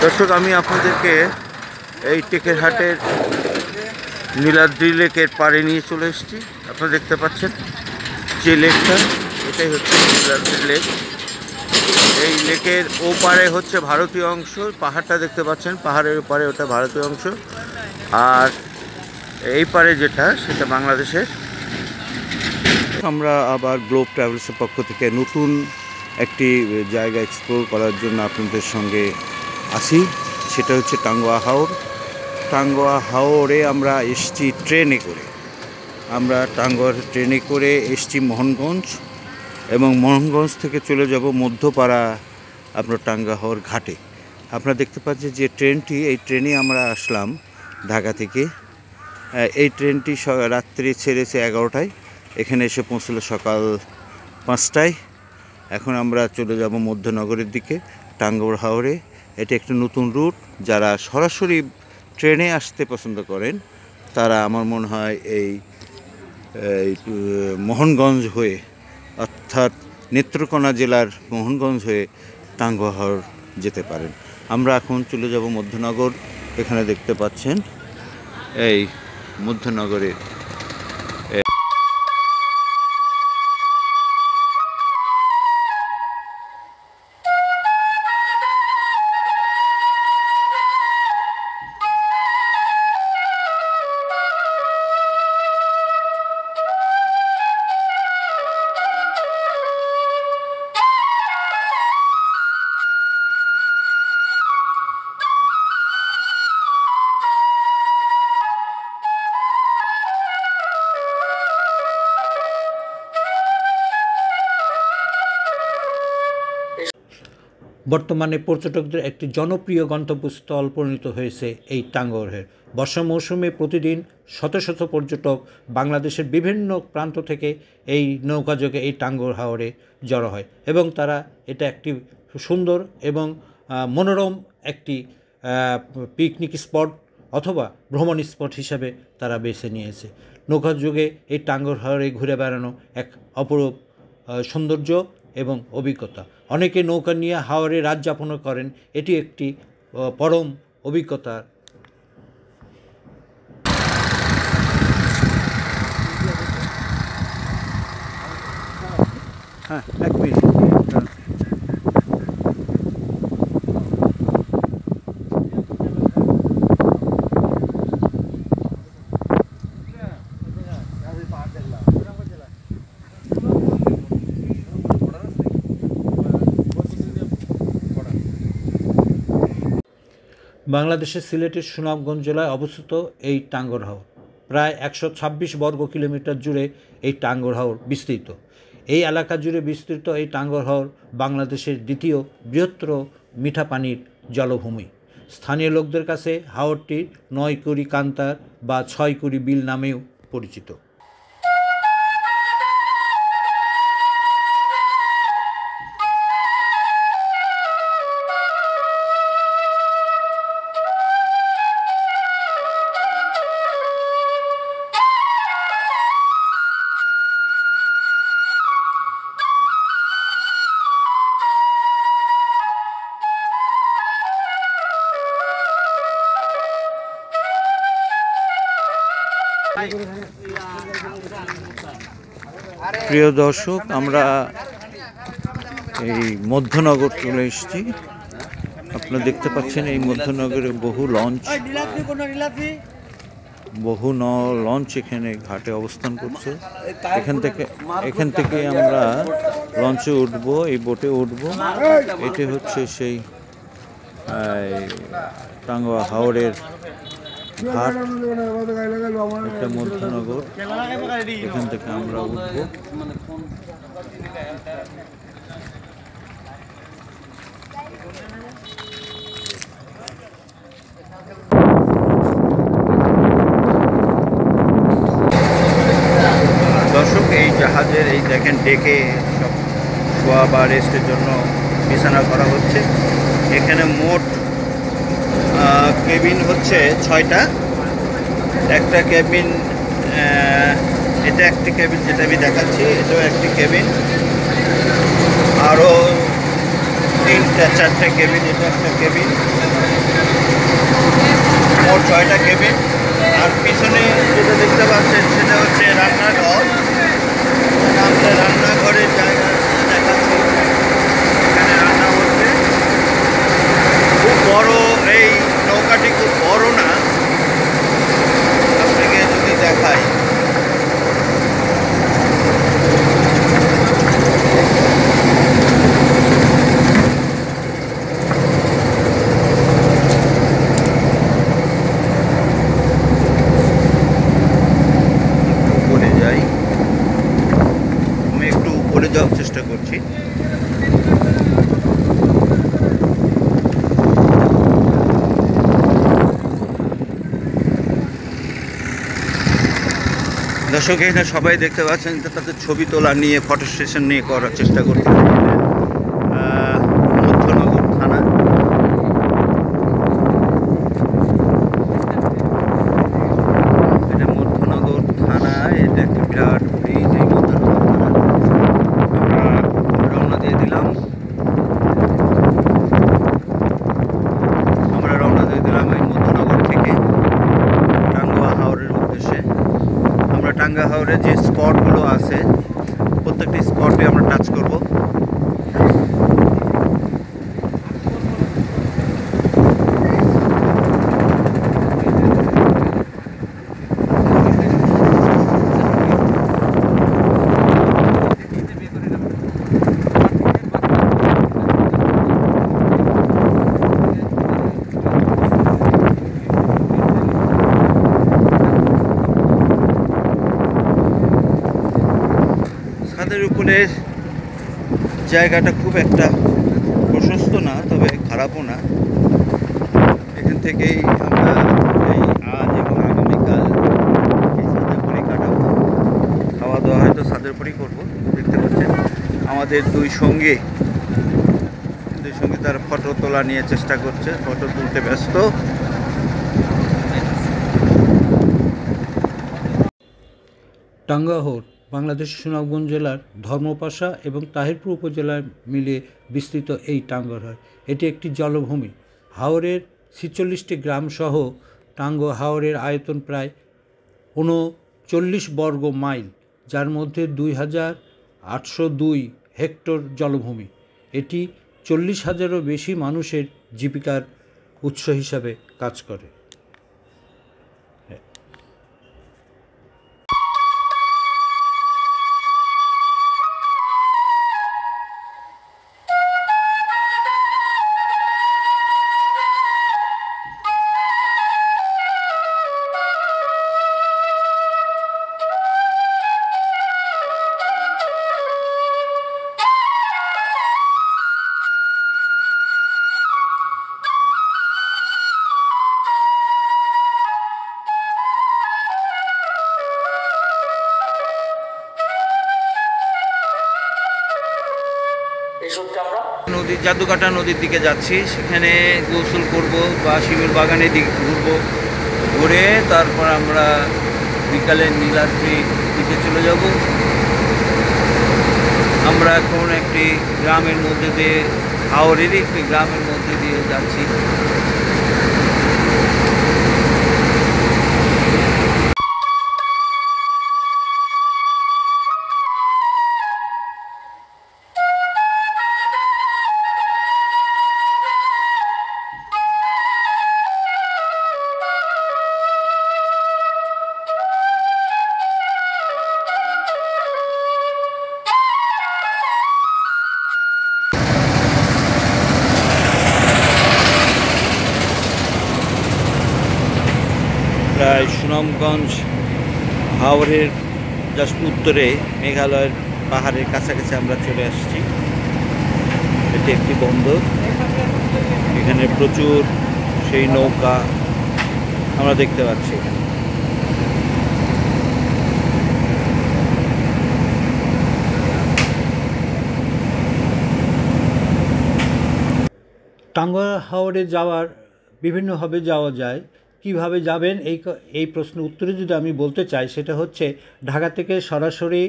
দর্শক, আমি আপনাদেরকে এই টেকেরহাটের নীলাদ্রি লেকের পাড়ে নিয়ে চলে এসেছি। আপনারা দেখতে পাচ্ছেন যে লেকটা, এটাই হচ্ছে নীলাদ্রি লেক। এই লেকের ওপারে হচ্ছে ভারতীয় অংশ, পাহাড়টা দেখতে পাচ্ছেন, পাহাড়ের ওপারে ওটা ভারতীয় অংশ, আর এই পারে যেটা সেটা বাংলাদেশের। আমরা আবার গ্লোব ট্রাভেলসের পক্ষ থেকে নতুন একটি জায়গা এক্সপ্লোর করার জন্য আপনাদের সঙ্গে আসি, সেটা হচ্ছে টাঙ্গুয়া হাওর। টাঙ্গুয়া হাওরে আমরা এসছি ট্রেনে করে। আমরা টাঙ্গুয়ার ট্রেনে করে এসছি মোহনগঞ্জ, এবং মোহনগঞ্জ থেকে চলে যাব মধ্যপাড়া আপনার টাঙ্গুয়া হাওর ঘাটে। আপনারা দেখতে পাচ্ছেন যে ট্রেনটি, এই ট্রেনে আমরা আসলাম ঢাকা থেকে। এই ট্রেনটি রাত্রি ছেড়েছে 11টায়, এখানে এসে পৌঁছলো সকাল 5টায়। এখন আমরা চলে যাব মধ্যনগরের দিকে টাঙ্গুয়া হাওরে। এটা একটি নতুন রুট। যারা সরাসরি ট্রেনে আসতে পছন্দ করেন তারা আমার মনে হয় এই মোহনগঞ্জ হয়ে, অর্থাৎ নেত্রকোনা জেলার মোহনগঞ্জ হয়ে টাঙ্গুয়া হাওর যেতে পারেন। আমরা এখন চলে যাব মধ্যনগর। এখানে দেখতে পাচ্ছেন এই মধ্যনগরের বর্তমানে পর্যটকদের একটি জনপ্রিয় গন্তব্যস্থল পরিণত হয়েছে এই টাঙ্গুয়া হাওর। বর্ষা মৌসুমে প্রতিদিন শত শত পর্যটক বাংলাদেশের বিভিন্ন প্রান্ত থেকে এই নৌকাযোগে এই টাঙ্গুয়া হাওরে জড়ো হয়, এবং তারা এটা একটি সুন্দর এবং মনোরম একটি পিকনিক স্পট অথবা ভ্রমণ স্পট হিসাবে তারা বেছে নিয়েছে। নৌকাযোগে এই টাঙ্গুয়া হাওরে ঘুরে বেড়ানো এক অপরূপ সৌন্দর্য এবং অভিজ্ঞতা। অনেকে নৌকা নিয়ে হাওরে রাত যাপনও করেন। এটি একটি পরম অভিজ্ঞতা। হ্যাঁ, এক মিনিট। বাংলাদেশের সিলেটের সুনামগঞ্জ জেলায় অবস্থিত এই টাঙ্গুয়া হাওর প্রায় 126 বর্গ কিলোমিটার জুড়ে এই টাঙ্গুয়া হাওর বিস্তৃত। এই এলাকা জুড়ে বিস্তৃত এই টাঙ্গুয়া হাওর বাংলাদেশের দ্বিতীয় বৃহত্তর মিঠা পানির জলভূমি। স্থানীয় লোকদের কাছে হাওরটি 9 কুড়ি কান্তার বা 6 কুড়ি বিল নামেও পরিচিত। প্রিয় দর্শক, আমরা এই মধ্যনগর চলে এসেছি। আপনারা দেখতে পাচ্ছেন এই মধ্যনগরে বহু লঞ্চ এখানে ঘাটে অবস্থান করছে। এখান থেকে আমরা লঞ্চে উঠবো, এই বোটে উঠবো। এটি হচ্ছে সেই টাঙ্গুয়া হাওরের ঘাট, এটা মধ্যনগর। এখান থেকে আমরা উঠবো। দর্শক, এই জাহাজের এই দেখেন ডেকে সব শোয়া বা রেস্টের জন্য বিছানা করা হচ্ছে। এখানে মোট কেবিন হচ্ছে 6টা। একটা কেবিন, এটা একটি কেবিন যেটা আমি দেখাচ্ছি, এটাও একটি কেবিন। আরও 3-4টে কেবিন, এটা একটা কেবিন। 6টা কেবিন। আর পিছনে যেটা দেখতে পাচ্ছেন সেটা হচ্ছে রান্নাঘর। আমরা রান্নাঘরের জায়গা দেখাচ্ছি, এখানে রান্না হচ্ছে। খুব বড় এই নৌকাটি, খুব বড় না, আপনাকে যদি দেখাই। উপরে যাই, আমি একটু উপরে যাওয়ার চেষ্টা করছি। দর্শক এখানে সবাই দেখতে পাচ্ছেন যে তাদের ছবি তোলা নিয়ে, ফটো সেশন নিয়ে করার চেষ্টা করতে। মধ্যনগর থানা, এটা মধ্যনগর থানা, এটা একটা বিরাট ব্রিজ। এই মধ্যনগর থানা আমরা রওনা দিয়ে দিলাম, এই মধ্যনগর থেকে টাঙ্গুয়া হাওরের উদ্দেশ্যে। আমরা টাঙ্গা হাওরে যে স্পটগুলো আছে প্রত্যেকটি স্পটে আমরা টাচ করব। ছাদের উপরের জায়গাটা খুব একটা প্রশস্ত না, তবে খারাপও না। এখান থেকেই আমরা এই আজ এবং আগামীকাল এই ছাদের উপরেই কাটাবো। খাওয়া দাওয়া হয়তো ছাদের উপরেই করবো। দেখতে পাচ্ছেন আমাদের দুই সঙ্গী তার ফটো তোলা নিয়ে চেষ্টা করছে, ফটো তুলতে ব্যস্ত। টাঙ্গা হাওর বাংলাদেশের সুনামগঞ্জ জেলার ধর্মপাশা এবং তাহিরপুর উপজেলার মিলিয়ে বিস্তৃত এই টাঙ্গর হাওর। এটি একটি জলভূমি। হাওরের 46টি গ্রাম সহ টাঙ্গা হাওরের আয়তন প্রায় 39 বর্গ মাইল, যার মধ্যে 2802 হেক্টর জলভূমি। এটি 40,000-এরও বেশি মানুষের জীবিকার উৎস হিসাবে কাজ করে। নদী, জাদুকাটা নদীর দিকে যাচ্ছি। সেখানে গোসল করব বা শিমুল বাগানের দিকে ঘুরবো। ঘুরে তারপর আমরা বিকালে নীলাদ্রির দিকে চলে যাব। আমরা এখন একটি গ্রামের মধ্যে দিয়ে, হাওরেরই একটি গ্রামের মধ্যে দিয়ে যাচ্ছি। প্রায় সুনামগঞ্জ হাওরের জাস্ট উত্তরে মেঘালয়ের পাহাড়ের কাছাকাছি আমরা চলে আসছি। এটি একটি বন্দর, এখানে প্রচুর সেই নৌকা আমরা দেখতে পাচ্ছি। টাঙ্গা হাওরে যাওয়ার বিভিন্নভাবে যাওয়া যায়। কিভাবে যাবেন এই প্রশ্ন উত্তরে যদি আমি বলতে চাই, সেটা হচ্ছে ঢাকা থেকে সরাসরি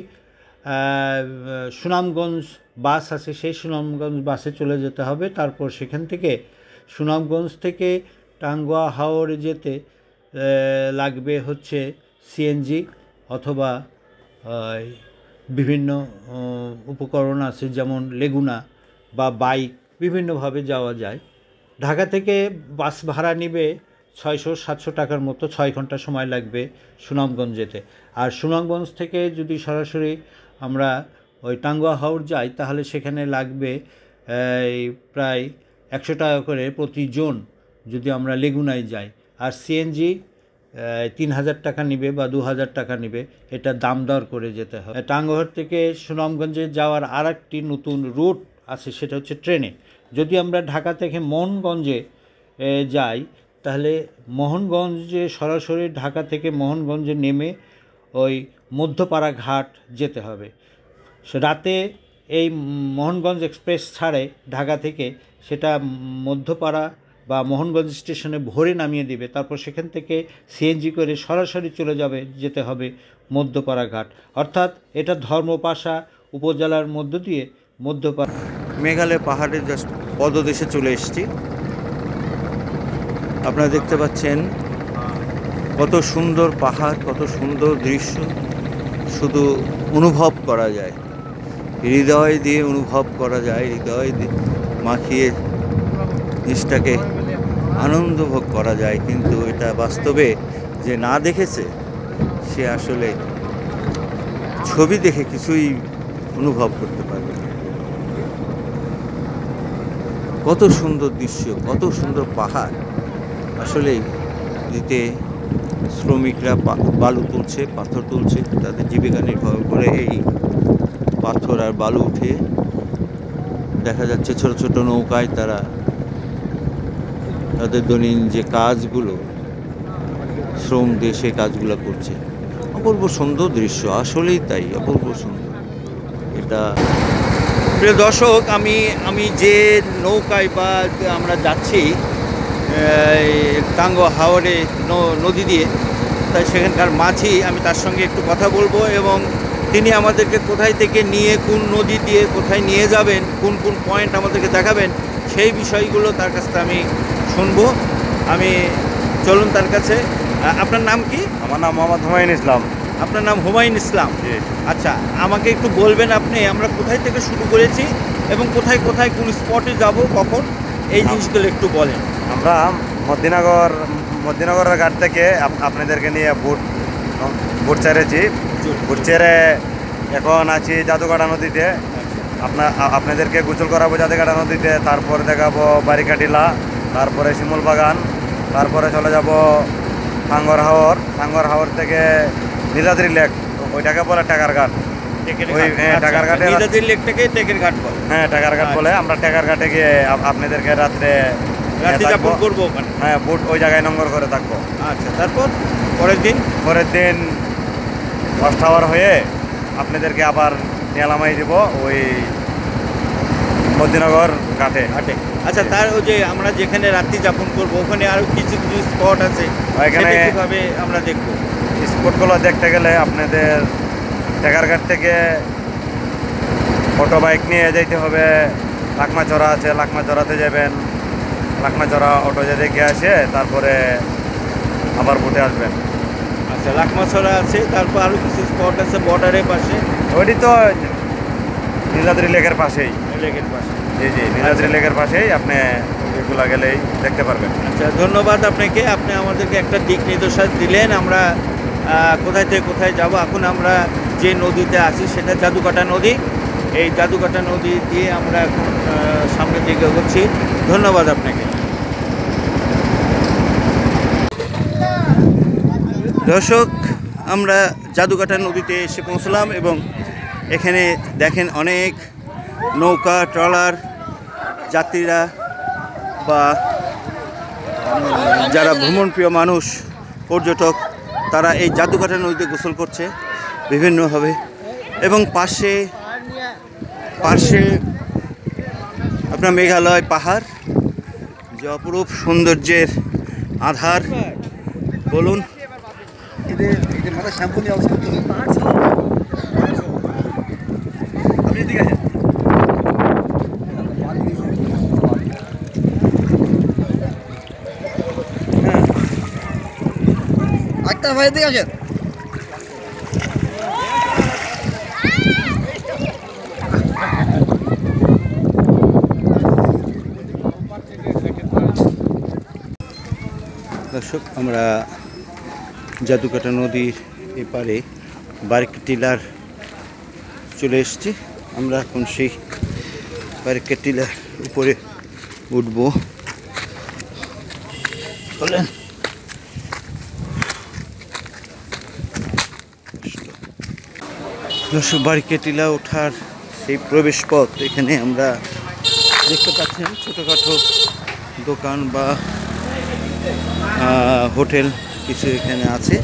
সুনামগঞ্জ বাস আছে, সেই সুনামগঞ্জ বাসে চলে যেতে হবে। তারপর সেখান থেকে সুনামগঞ্জ থেকে টাঙ্গুয়া হাওরে যেতে লাগবে হচ্ছে সিএনজি অথবা বিভিন্ন উপকরণ আছে, যেমন লেগুনা বা বাইক, বিভিন্নভাবে যাওয়া যায়। ঢাকা থেকে বাস ভাড়া নেবে 600-700 টাকার মতো, 6 ঘন্টা সময় লাগবে সুনামগঞ্জ যেতে। আর সুনামগঞ্জ থেকে যদি সরাসরি আমরা ওই টাঙ্গুয়া হাওর যাই তাহলে সেখানে লাগবে প্রায় 100 টাকা করে প্রতিজন যদি আমরা লেগুনায় যাই। আর সিএনজি 3000 টাকা নিবে বা 2000 টাকা নিবে, এটা দাম দর করে যেতে হবে। টাঙ্গুয়ার থেকে সুনামগঞ্জে যাওয়ার আরেকটি নতুন রুট আছে, সেটা হচ্ছে ট্রেনে। যদি আমরা ঢাকা থেকে মোহনগঞ্জে যাই তাহলে মোহনগঞ্জে সরাসরি ঢাকা থেকে মোহনগঞ্জে নেমে ওই মধ্যপাড়া ঘাট যেতে হবে। রাতে এই মোহনগঞ্জ এক্সপ্রেস ছাড়ে ঢাকা থেকে, সেটা মধ্যপাড়া বা মোহনগঞ্জ স্টেশনে ভোরে নামিয়ে দিবে। তারপর সেখান থেকে সিএনজি করে সরাসরি যেতে হবে মধ্যপাড়া ঘাট। অর্থাৎ এটা ধর্মপাশা উপজেলার মধ্য দিয়ে মধ্যপাড়া। মেঘালয় পাহাড়ের জাস্ট পদদেশে চলে এসেছি। আপনারা দেখতে পাচ্ছেন কত সুন্দর পাহাড়, কত সুন্দর দৃশ্য, শুধু অনুভব করা যায়, হৃদয় দিয়ে অনুভব করা যায়, হৃদয় মাখিয়ে জিনিসটাকে আনন্দ ভোগ করা যায়। কিন্তু এটা বাস্তবে যে না দেখেছে সে আসলে ছবি দেখে কিছুই অনুভব করতে পারবে না। কত সুন্দর দৃশ্য, কত সুন্দর পাহাড়। আসলেই দিতে শ্রমিকরা বালু তুলছে, পাথর তুলছে, তাদের জীবিকা নির্বাহ করে এই পাথর আর বালু উঠে দেখা যাচ্ছে ছোট ছোট নৌকায় তারা তাদের দৈনন্দিন যে কাজগুলো শ্রম দিয়ে সে কাজগুলো করছে। অপূর্ব সুন্দর দৃশ্য, আসলেই তাই, অপূর্ব সুন্দর। এটা প্রিয় দর্শক, আমি যে নৌকায় বা আমরা যাচ্ছি টাঙ্গুয়া হাওরে নদী দিয়ে, তাই সেখানকার মাঝি, আমি তার সঙ্গে একটু কথা বলবো এবং তিনি আমাদেরকে কোথায় থেকে নিয়ে কোন নদী দিয়ে কোথায় নিয়ে যাবেন, কোন কোন পয়েন্ট আমাদেরকে দেখাবেন, সেই বিষয়গুলো তার কাছ থেকে আমি শুনবো। আমি চলুন তার কাছে। আপনার নাম কি? আমার নাম মোহাম্মদ হুমায়ুন ইসলাম। আপনার নাম হুমায়ুন ইসলাম? আচ্ছা, আমাকে একটু বলবেন আপনি আমরা কোথায় থেকে শুরু করেছি এবং কোথায় কোথায় কোন স্পটে যাব, কখন, এই জিনিসগুলো একটু বলেন। আমরা মদিনগরের ঘাট থেকে আপনাদেরকে নিয়ে বুট ছেড়েছি। বুট ছেড়ে এখন আছি জাদুকাটা নদীতে। আপনাদেরকে গোসল করাবো জাদুকাটা নদীতে, তারপরে দেখাবো বারিকাটিলা, তারপরে শিমুল বাগান, তারপরে চলে যাব টাঙ্গুয়ার হাওর থেকে নীলাদ্রি লেক, ওইটাকে বলে টাকার ঘাট। টাকার ঘাটে নীলাদ্রি লেকটাকে টেকের ঘাট বলে। হ্যাঁ, টাকার ঘাট বলে। আমরা টাকার ঘাটে গিয়ে আপনাদেরকে রাত্রি যাপন করবো ওখানে। হ্যাঁ, বুট ওই জায়গায় নম্বর করে থাকবো। আচ্ছা, তারপর পরের দিন ওয়াচ টাওয়ার হয়ে আপনাদেরকে আবার নিয়ালামাই দিব ওই মদিনগর ঘাটে। আচ্ছা, তার ওই যে আমরা যেখানে রাত্রি যাপন করবো ওখানে আরো কিছু কিছু স্পট আছে, ওইখানে কিভাবে আমরা দেখবো? স্পটগুলো দেখতে গেলে আপনাদের টেকারঘাট থেকে অটো বাইক নিয়ে যেতে হবে। লাকমাচড়া আছে, লাকমাচড়াতে যাবেন। লাকমাচড়া অটো যে দেখে আসে তারপরে আবার বুটে আসবেন। আচ্ছা, লাকমাছড়া আছে, তারপর আরও কিছু স্পট আছে বর্ডারের পাশে। ওইটি তো নীলাদ্রি লেকের পাশেই। লেকের পাশে? জি, নীলাদ্রি লেকের পাশেই। আপনি এগুলা গেলেই দেখতে পারবেন। আচ্ছা, ধন্যবাদ আপনাকে। আপনি আমাদেরকে একটা দিক নির্দেশনা দিলেন আমরা কোথায় থেকে কোথায় যাব। এখন আমরা যে নদীতে আছি সেটা জাদুকাটা নদী। এই জাদুকাটা নদী দিয়ে আমরা এখন সামনের দিকে এগোচ্ছি। ধন্যবাদ আপনাকে। দর্শক, আমরা জাদুকাটা নদীতে এসে পৌঁছলাম এবং এখানে দেখেন অনেক নৌকা, ট্রলার, যাত্রীরা বা যারা ভ্রমণপ্রিয় মানুষ, পর্যটক, তারা এই জাদুকাটা নদীতে গোসল করছে বিভিন্নভাবে। এবং পাশে আপনার মেঘালয় পাহাড়, যে অপরূপ সৌন্দর্যের আধার। বলুন, ডাক্তার ভাই দিকে আসেন। দর্শক, আমরা জাদুকাটা নদীর এপারে বারিক টিলার চলে এসেছি। আমরা এখন সেই বারিক টিলার উপরে উঠবো। চলেন। দর্শক, বারিক টিলা ওঠার সেই প্রবেশ পথ, এখানে আমরা দেখতে পাচ্ছেন ছোটোখাটো দোকান বা হোটেল কিছু এখানে আছে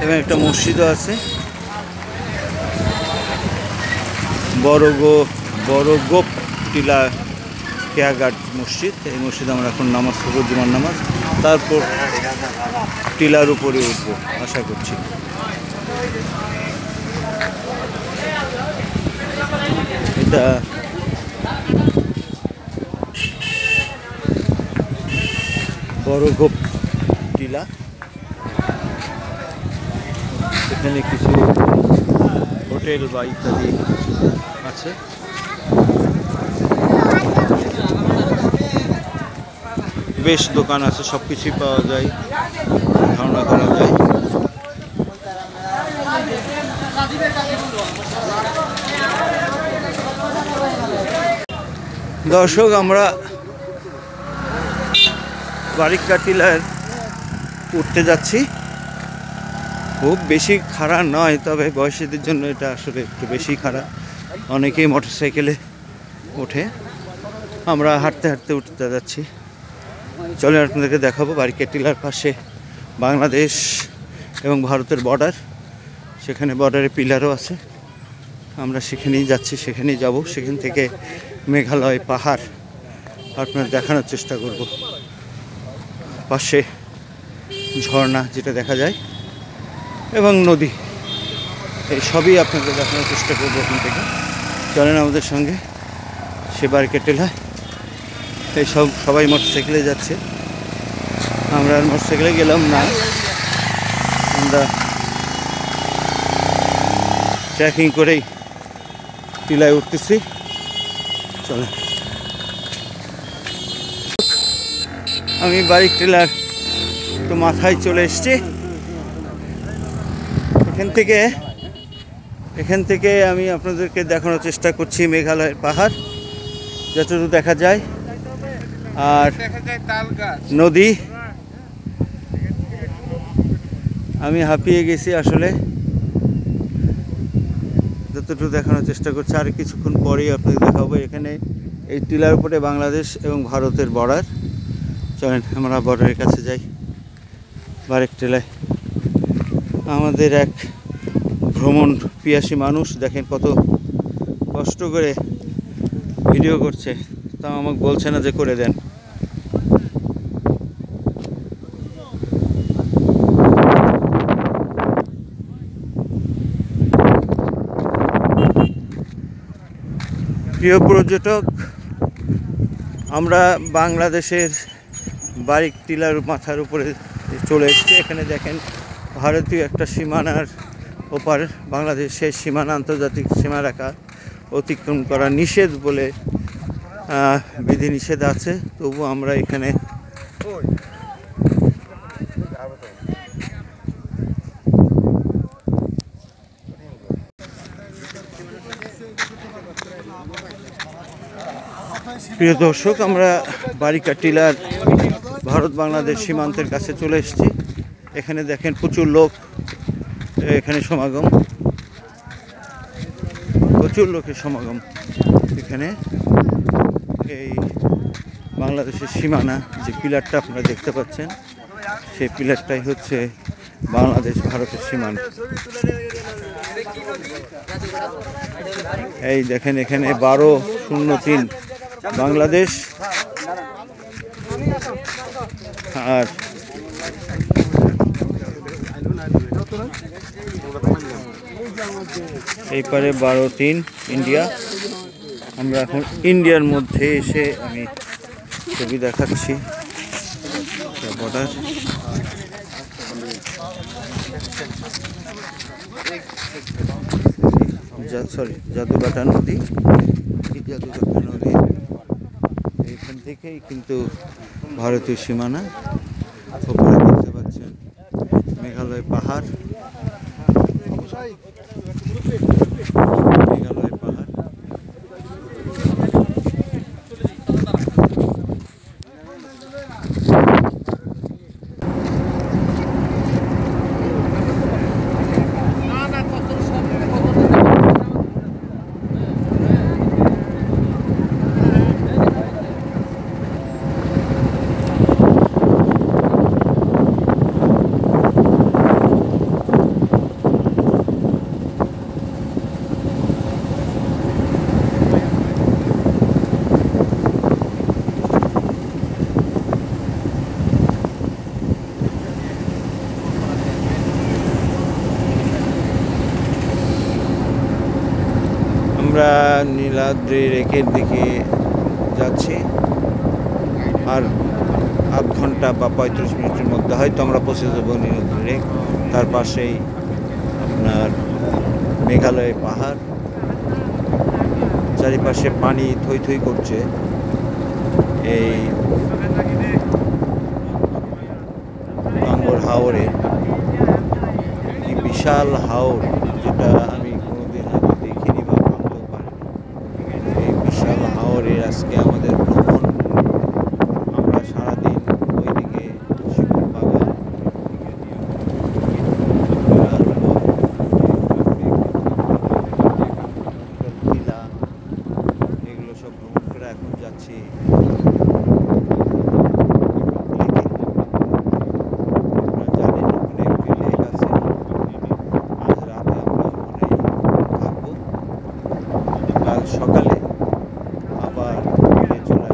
এবং একটা মসজিদও আছে। বড়গোপ টিলা কেয়াঘাট মসজিদ। এই মসজিদে আমরা এখন নামাজ পড়ব, জুমার নামাজ, তারপর টিলার উপরে উঠবো আশা করছি। এটা বড়গোপ টিলা। এখানে কিছু হোটেল বা ইত্যাদি আছে। বেশ দোকান আছে, সব কিছুই পাওয়া যায়, ধারণা করা যায়। দর্শক, আমরা বারিক টিলার উঠতে যাচ্ছি। খুব বেশি খাড়া নয়, তবে বয়সীদের জন্য এটা আসলে একটু বেশি খাড়া। অনেকেই মোটরসাইকেলে ওঠে, আমরা হাঁটতে হাঁটতে উঠতে যাচ্ছি। চলে আপনাদেরকে দেখাবো বারিক টিলার পাশে বাংলাদেশ এবং ভারতের বর্ডার। সেখানে বর্ডারে পিলারও আছে, আমরা সেখানেই যাচ্ছি, সেখানেই যাব। সেখান থেকে মেঘালয় পাহাড় আপনার দেখানোর চেষ্টা করব। পাশে ঝর্ণা যেটা দেখা যায় এবং নদী, এই সবই আপনাদের দেখানোর চেষ্টা করবো ওখান থেকে। চলেন আমাদের সঙ্গে সে বারিক টিলা। এই সবাই মোটরসাইকেলে যাচ্ছে, আমরা আর মোটরসাইকেলে গেলাম না, আমরা ট্রেকিং করেই টিলায় উঠতেছি। চলে, আমি বারিক টিলার তো মাথায় চলে এসছি। এখান থেকে আমি আপনাদেরকে দেখানোর চেষ্টা করছি মেঘালয়ের পাহাড় যতটুকু দেখা যায়, আর নদী। আমি হাঁপিয়ে গেছি আসলে, যতটুকু দেখানোর চেষ্টা করছি। আর কিছুক্ষণ পরেই আপনাদের দেখাবো। এখানে এই টিলার উপরে বাংলাদেশ এবং ভারতের বর্ডার। চলেন আমরা বর্ডারের কাছে যাই। বারিক টিলায় আমাদের এক ভ্রমণ পিয়াসী মানুষ, দেখেন কত কষ্ট করে ভিডিও করছে, তাও আমাকে বলছে না যে করে দেন। প্রিয় পর্যটক, আমরা বাংলাদেশের বারিক টিলার মাথার উপরে চলে এসেছি। এখানে দেখেন ভারতীয় একটা সীমানার ওপার, বাংলাদেশের সীমানা আন্তর্জাতিক সীমারেখা অতিক্রম করা নিষেধ বলে বিধিনিষেধ আছে, তবু আমরা এখানে প্রিয় দর্শক, আমরা বারিক টিলার ভারত বাংলাদেশ সীমান্তের কাছে চলে এসেছি। এখানে দেখেন প্রচুর লোক, এখানে সমাগম, প্রচুর লোকের সমাগম। এখানে এই বাংলাদেশের সীমানা, যে পিলারটা আপনারা দেখতে পাচ্ছেন, সেই পিলারটাই হচ্ছে বাংলাদেশ ভারতের সীমানা। এই দেখেন এখানে 1203 বাংলাদেশ, আর এই পারে 12-3 ইন্ডিয়া। আমরা এখন ইন্ডিয়ার মধ্যে এসে আমি ছবি দেখাচ্ছি বর্ডার। সরি জাদুকাটা নদী, এই জাদুকাটা নদী এইখান থেকেই কিন্তু ভারতীয় সীমানা। ওপরে দেখতে পাচ্ছেন মেঘালয় পাহাড়, মেঘালয় পাহাড়। আমরা নীলাদ্রি লেকের দিকে যাচ্ছি, আর আধ ঘন্টা বা 35 মিনিটের মধ্যে হয়তো আমরা পৌঁছে যাবো নীলাদ্রি লেক। তার পাশেই আপনার মেঘালয় পাহাড়, চারিপাশে পানি থই থই করছে। এই টাঙ্গর হাওরে কি বিশাল হাওর, যেটা আমি কোনোদিন হয়তো দেখিনি বা ভাবতেও পারিনি। এই বিশাল হাওরের আজকে আমাদের ভ্রমণ। আমরা সারাদিন ওইদিকে শিমুল বাগান, টিলা, এগুলো সব ভ্রমণ করে এখন যাচ্ছি সকালে আবার ফিরে চলে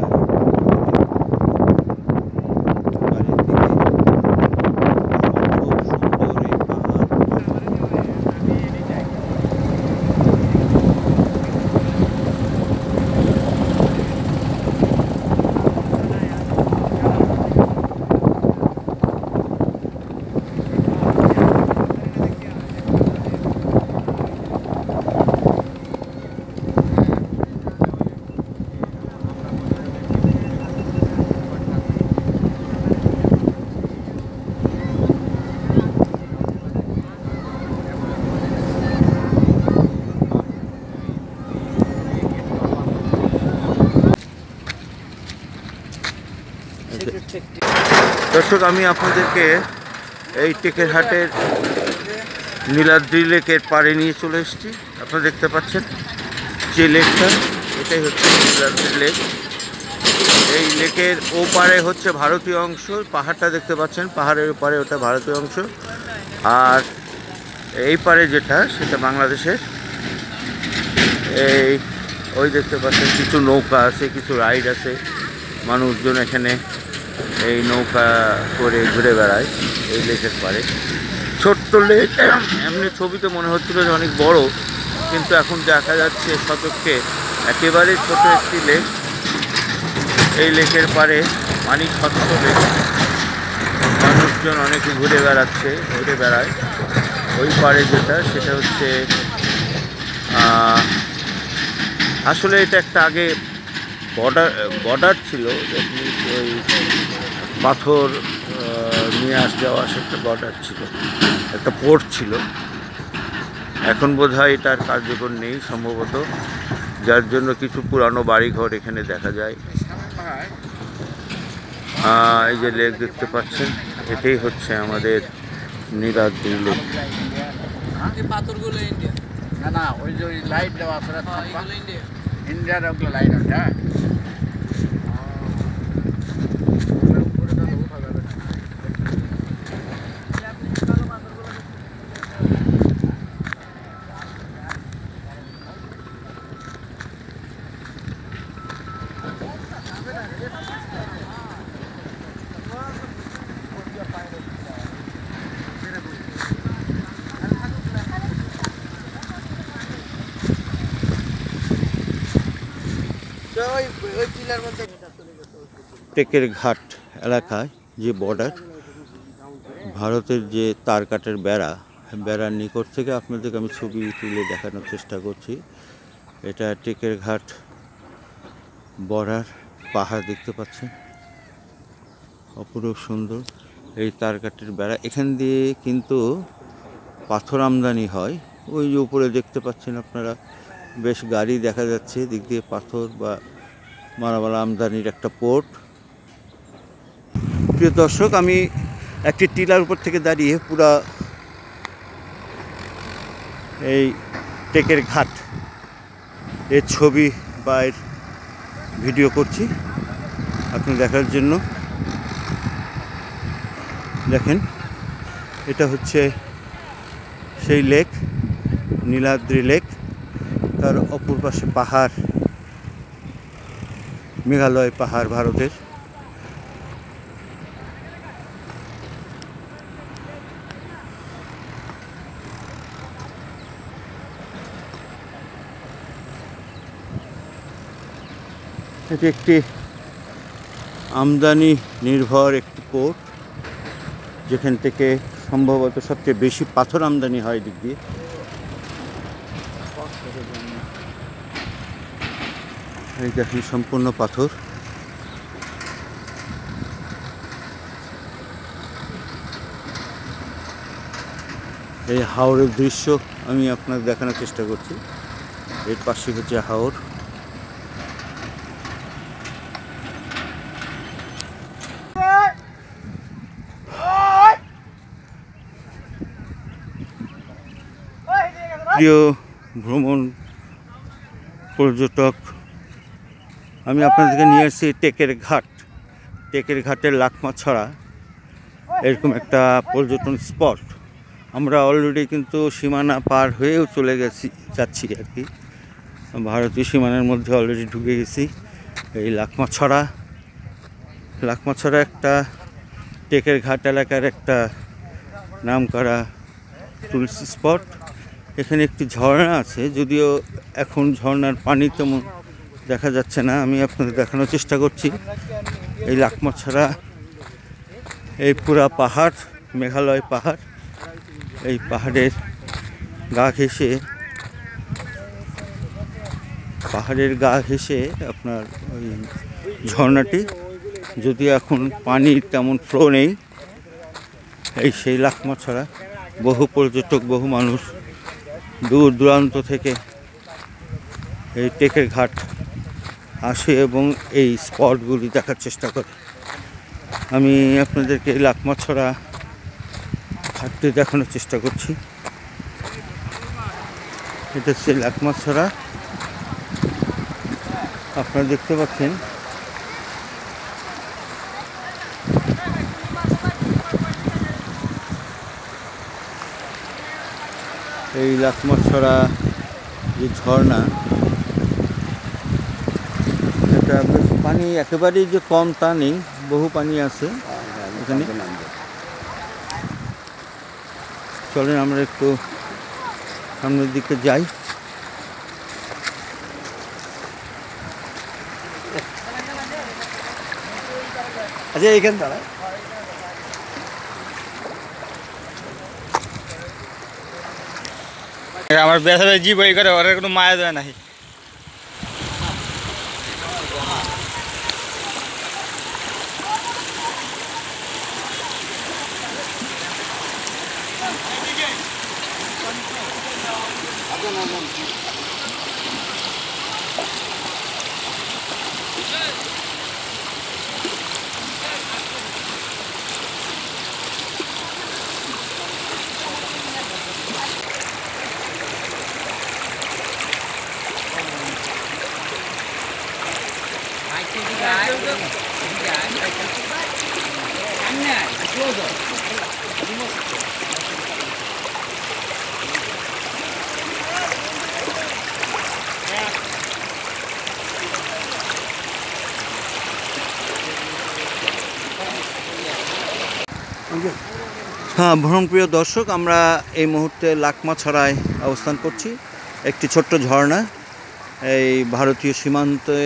বাড়ির দিকে। খুব সুন্দর এই পাহাড়। দর্শক, আমি আপনাদেরকে এই টেকেরহাটের নীলাদ্রি লেকের পাড়ে নিয়ে চলে এসেছি। আপনারা দেখতে পাচ্ছেন যে লেকটা, এটাই হচ্ছে নীলাদ্রি লেক। এই লেকের ওপারে হচ্ছে ভারতীয় অংশ, পাহাড়টা দেখতে পাচ্ছেন, পাহাড়ের ওপারে ওটা ভারতীয় অংশ, আর এই পারে যেটা সেটা বাংলাদেশের। এই ওই দেখতে পাচ্ছেন কিছু নৌকা আছে, কিছু রাইড আছে, মানুষজন এখানে এই নৌকা করে ঘুরে বেড়ায় এই লেকের পাড়ে। ছোট্ট লেক, এমনি ছবিতে মনে হচ্ছিল যে অনেক বড়, কিন্তু এখন দেখা যাচ্ছে সচক্ষে একেবারে ছোট একটি লেক। এই লেকের পাড়ে পানি স্বচ্ছ লেক, মানুষজন অনেকে ঘুরে বেড়ায়। ওই পাড়ে যেটা সেটা হচ্ছে আসলে এটা একটা আগে বর্ডার ছিল, ওই পাথর নিয়ে যাওয়া একটা বর্ডার ছিল, একটা পোর্ট ছিল। এখন বোধহয় এটার কার্যকর নেই সম্ভবত, যার জন্য কিছু পুরানো বাড়িঘর এখানে দেখা যায়। এই যে লেক দেখতে পাচ্ছেন, এটাই হচ্ছে আমাদের নীলাদ্রি লেক। না ওই যে লাইট দেওয়া আছে ইন্ডিয়ার ওগুলো লাইট ওটা। টেকের ঘাট এলাকায় যে ভারতের যে তার কাঠের বেড়ার নিকট থেকে আপনাদেরকে আমি ছবি তুলে দেখানোর চেষ্টা করছি। এটা টেকের ঘাট বর্ডার পাহাড় দেখতে পাচ্ছেন, অপরূপ সুন্দর এই তার কাঠের বেড়া। এখান দিয়ে কিন্তু পাথর আমদানি হয়। ওই যে উপরে দেখতে পাচ্ছেন আপনারা, বেশ গাড়ি দেখা যাচ্ছে, দিক দিয়ে পাথর বা মালামাল আমদানির একটা পোর্ট। প্রিয় দর্শক, আমি একটি টিলার উপর থেকে দাঁড়িয়ে পুরা এই টেকের ঘাট এর ছবি বা এর ভিডিও করছি আপনি দেখার জন্য। দেখেন, এটা হচ্ছে সেই লেক, নীলাদ্রি লেক। তার অপর পাশে পাহাড়, মেঘালয় পাহাড় ভারতের। এটি একটি আমদানি নির্ভর একটি পোর্ট, যেখান থেকে সম্ভবত সবচেয়ে বেশি পাথর আমদানি হয় দিক দিয়ে। এই দেখেন সম্পূর্ণ পাথর। এই হাওরের দৃশ্য আমি আপনাকে দেখানোর চেষ্টা করছি। এর পাশে হচ্ছে হাওর। প্রিয় ভ্রমণ পর্যটক, আমি আপনাদেরকে নিয়ে আসছি টেকের ঘাট। টেকের ঘাটের লাকমাছড়া এরকম একটা পর্যটন স্পট। আমরা অলরেডি কিন্তু সীমানা পার হয়েও চলে যাচ্ছি আর কি, ভারতীয় সীমানার মধ্যে অলরেডি ঢুকে গেছি। এই লাকমাছড়া একটা টেকের ঘাট এলাকার একটা নামকরা টুরিস্ট স্পট। এখানে একটি ঝর্ণা আছে, যদিও এখন ঝর্ণার পানি তেমন দেখা যাচ্ছে না। আমি আপনাদের দেখানোর চেষ্টা করছি। এই লাকমাছড়া, এই পুরা পাহাড়, মেঘালয় পাহাড়, এই পাহাড়ের গা ঘেঁষে আপনার ওই ঝর্ণাটি, যদিও এখন পানির তেমন ফ্লো নেই। এই সেই লাকমাছড়া, বহু পর্যটক, বহু মানুষ দূর দূরান্ত থেকে এই টেকের ঘাট আসে এবং এই স্পটগুলি দেখার চেষ্টা করে। আমি আপনাদেরকে এই লাকমাছড়া ঘাটটি দেখানোর চেষ্টা করছি। এটা হচ্ছে লাকমাছড়া, আপনারা দেখতে পাচ্ছেন। এই লাকমাছড়া যে ঝর্ণা, এটা বেশ পানি একেবারেই যে কম তা নেই, বহু পানি আছে এখানে। চলেন আমরা একটু সামনের দিকে যাই। আচ্ছা, এইখানে দাঁড়ায় আমার বেসা জি বই করে, ওর কোনো মায়া দেয় নাই। হ্যাঁ, ভ্রমণপ্রিয় দর্শক, আমরা এই মুহূর্তে লাকমাছড়ায় অবস্থান করছি। একটি ছোট্ট ঝর্ণা, এই ভারতীয় সীমান্তে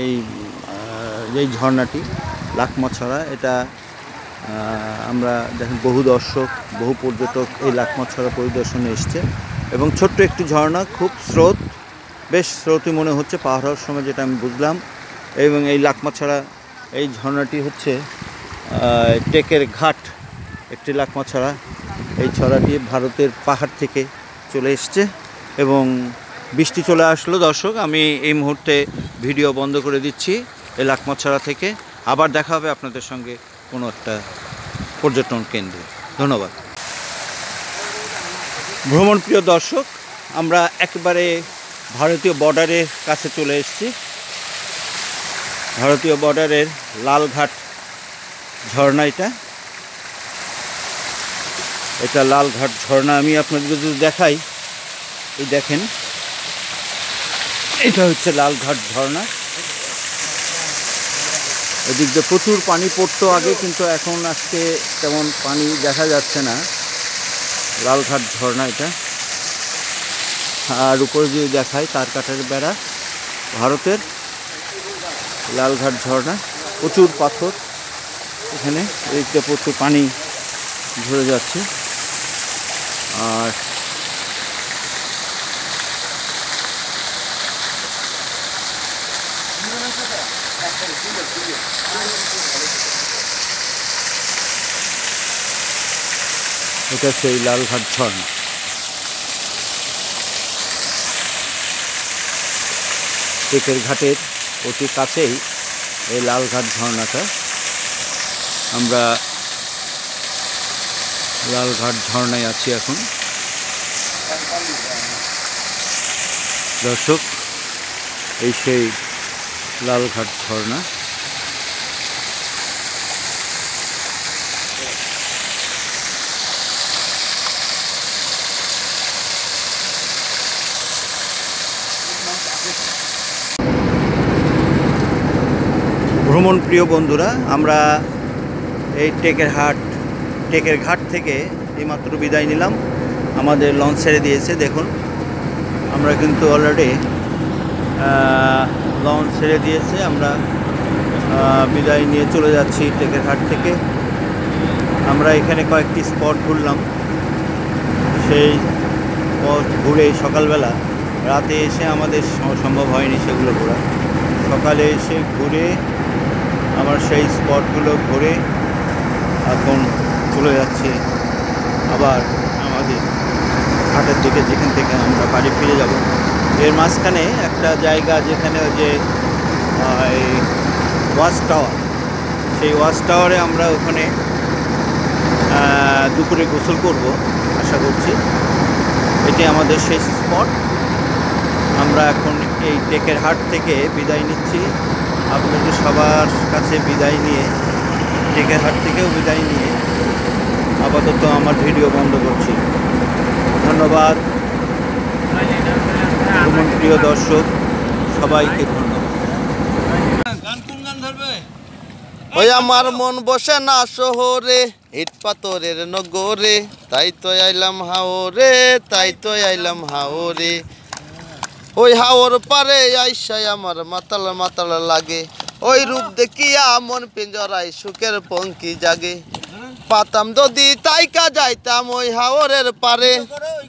এই যেই ঝর্ণাটি লাকমাছড়া, এটা আমরা দেখেন বহু দর্শক, বহু পর্যটক এই লাকমাছড়া পরিদর্শনে এসছে এবং ছোট্ট একটি ঝর্ণা, খুব স্রোত, বেশ স্রোতই মনে হচ্ছে পাহাড় হওয়ার সময়, যেটা আমি বুঝলাম। এবং এই লাকমাছড়া এই ঝর্ণাটি হচ্ছে টেকের ঘাট একটি লাকমাছড়া। এই ছড়াটি ভারতের পাহাড় থেকে চলে এসছে এবং বৃষ্টি চলে আসলো। দর্শক, আমি এই মুহূর্তে ভিডিও বন্ধ করে দিচ্ছি এই লাকমাছড়া থেকে। আবার দেখা হবে আপনাদের সঙ্গে কোনো একটা পর্যটন কেন্দ্রে। ধন্যবাদ। ভ্রমণ প্রিয় দর্শক, আমরা একেবারে ভারতীয় বর্ডারের কাছে চলে এসেছি। ভারতীয় বর্ডারের লালঘাট ঝর্ণা এটা লালঘাট ঝর্ণা। আমি আপনাদের যদি দেখাই, এই দেখেন, এটা হচ্ছে লালঘাট ঝর্ণা। এদিক দিয়ে প্রচুর পানি পড়তো আগে, কিন্তু এখন আজকে তেমন পানি দেখা যাচ্ছে না। লালঘাট ঝর্ণা এটা। আর উপরে যদি দেখায় তার কাটার বেড়া, ভারতের লালঘাট ঝর্ণা। প্রচুর পাথর এখানে, এদিক দিয়ে প্রচুর পানি ঝরে যাচ্ছে। আর এটা সেই লালঘাট ঝর্ণা। টেকের ঘাটের অতি কাছেই এই লালঘাট ঝর্ণাটা। আমরা লালঘাট ঝর্ণায় আছি এখন। দর্শক, এই সেই লালঘাট ঝর্ণা। ভ্রমণ প্রিয় বন্ধুরা, আমরা এই টেকের ঘাট থেকে এইমাত্র বিদায় নিলাম। আমাদের লঞ্চ ছেড়ে দিয়েছে। দেখুন, আমরা কিন্তু অলরেডি লঞ্চ ছেড়ে দিয়েছে। আমরা বিদায় নিয়ে চলে যাচ্ছি টেকের ঘাট থেকে। আমরা এখানে কয়েকটি স্পট ঘুরলাম। সেই স্পট ঘুরে সকালবেলা, রাতে এসে আমাদের সম্ভব হয়নি সেগুলো ঘোরা। সকালে এসে ঘুরে আমার সেই স্পটগুলো ঘুরে এখন চলে যাচ্ছে আবার আমাদের ঘাটের দিকে, যেখান থেকে আমরা বাড়ি ফিরে যাব। এর মাঝখানে একটা জায়গা যেখানে ওই যে ওয়াচ টাওয়ার, সেই ওয়াচ টাওয়ারে আমরা ওখানে দুপুরে গোসল করব আশা করছি। এটি আমাদের শেষ স্পট। আমরা এখন এই টেকের হাট থেকে বিদায় নিচ্ছি। আপনাদের সবার কাছে বিদায় নিয়ে, টেকের হাট থেকেও বিদায় নিয়ে আপাতত আমার ভিডিও বন্ধ করছি। ধন্যবাদ ভ্রমণ প্রিয় দর্শক, সবাইকে ধন্যবাদ। ওই আমার মন বসে না শহরে, ইট পাথরের নগরে, তাই তো আইলাম হাওরে, তাই তো আইলাম হাওরে। ওই হাওর পারে আইসাই আমার মাতাল মাতাল লাগে, ওই রূপ দেখিয়া মন পিঞ্জরায় সুখের পঙ্কি জাগে। পাতাম যদি তাইকা যাইতাম ওই হাওরের পারে,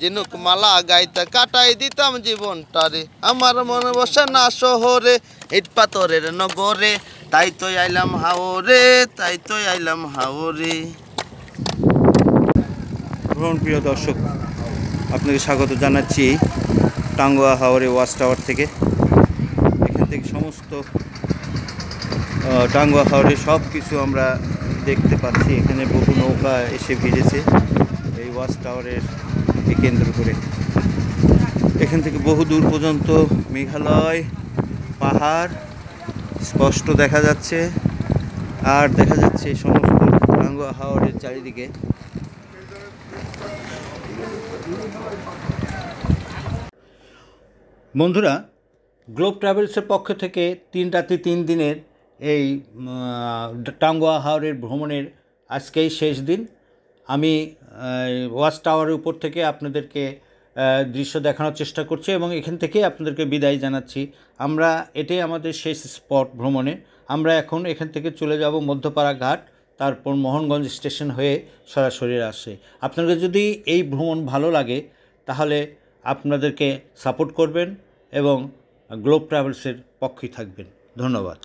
জিনুক মালা গাইতে কাটাই দিতাম জীবনটারে। আমার মন বসে না শহরে, ইট পাথরের নগরে, তাই তো আইলাম হাওরে, তাই তো আইলাম হাওরে। ভ্রমণ প্রিয় দর্শক, আপনাকে স্বাগত জানাচ্ছি টাঙ্গুয়া হাওরে ওয়াচ টাওয়ার থেকে। এখান থেকে সমস্ত টাঙ্গুয়া হাওরে সব কিছু আমরা দেখতে পাচ্ছি। এখানে বহু নৌকা এসে ভিড়েছে এই ওয়াচ টাওয়ারের কেন্দ্র করে। এখান থেকে বহু দূর পর্যন্ত মেঘালয় পাহাড় স্পষ্ট দেখা যাচ্ছে, আর দেখা যাচ্ছে সমস্ত টাঙ্গুয়া হাওরের চারিদিকে। বন্ধুরা, গ্লোব ট্রাভেলসের পক্ষ থেকে 3 রাতে 3 দিনের এই টাঙ্গুয়া হাওরের ভ্রমণের আজকেই শেষ দিন। আমি ওয়াচ টাওয়ারের উপর থেকে আপনাদেরকে দৃশ্য দেখানোর চেষ্টা করছি এবং এখান থেকে আপনাদেরকে বিদায় জানাচ্ছি। আমরা এটাই আমাদের শেষ স্পট ভ্রমণে। আমরা এখন এখান থেকে চলে যাব মধ্যপাড়া ঘাট, তারপর মোহনগঞ্জ স্টেশন হয়ে সরাসরি আসে। আপনাদের যদি এই ভ্রমণ ভালো লাগে তাহলে আপনাদেরকে সাপোর্ট করবেন এবং গ্লোব ট্রাভেলসের পক্ষে থাকবেন। ধন্যবাদ।